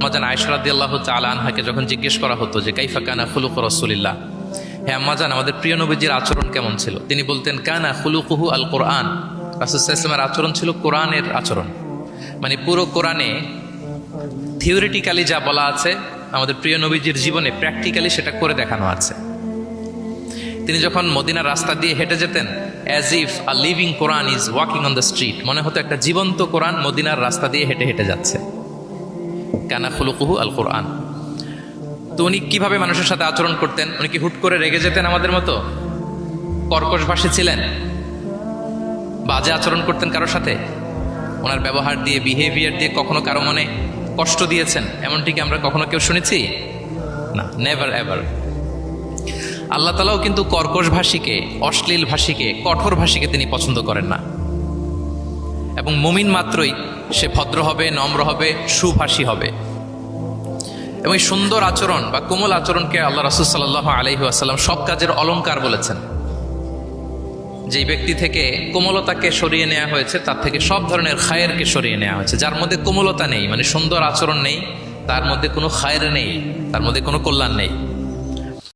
আম্মাজান আয়েশা রাদিয়াল্লাহু তাআলা আনহাকে যখন জিজ্ঞেস করা হতো যে কাইফা কানা খুলুকু রাসূলিল্লাহ, হ্যাঁ আম্মাজান আমাদের প্রিয় নবীজির আচরণ কেমন ছিল, তিনি বলতেন কানা খুলুকুহু আল কোরআন। রাসূল সাল্লাল্লাহু আলাইহি ওয়াসাল্লামের আচরণ ছিল কোরআনের আচরণ। মানে পুরো কোরআনে থিওরিটিক্যালি যা বলা আছে আমাদের প্রিয় নবীজির জীবনে প্র্যাকটিক্যালি সেটা করে দেখানো আছে। তিনি যখন মদিনার রাস্তা দিয়ে হেঁটে যেতেন, as if a living Quran is walking on the street, মনে হতো একটা জীবন্ত কোরআন মদিনার রাস্তা দিয়ে হেঁটে হেঁটে যাচ্ছে। কানা খুলুকুহু আল কোরআন। তো উনি কিভাবে মানুষের সাথে আচরণ করতেন? উনি কি হুট করে রেগে যেতেন আমাদের মতো? কর্কশভাষী ছিলেন? বাজে আচরণ করতেন কারোর সাথে? ওনার ব্যবহার দিয়ে, বিহেভিয়ার দিয়ে কখনো কারো মনে কষ্ট দিয়েছেন এমনটি কি আমরা কখনো কেউ শুনেছি? না, নেভার এভার। আল্লাহ তাআলাও কিন্তু কর্কশ ভাষীকে, অশ্লীল ভাষীকে, কঠোর ভাষীকে তিনি পছন্দ করেন না। এবং মুমিন মাত্রই সে ভদ্র হবে, নম্র হবে, সুভাষী হবে। এবং এই সুন্দর আচরণ বা কোমল আচরণকে আল্লাহ রাসূল সাল্লাল্লাহু আলাইহি ওয়াসাল্লাম সব কাজের অলংকার বলেছেন। যেই ব্যক্তি থেকে কোমলতাকে সরিয়ে নেওয়া হয়েছে তার থেকে সব ধরনের খায়েরকে সরিয়ে নেওয়া হয়েছে। যার মধ্যে কোমলতা নেই, মানে সুন্দর আচরণ নেই, তার মধ্যে কোনো খায়ের নেই, তার মধ্যে কোনো কল্যাণ নেই।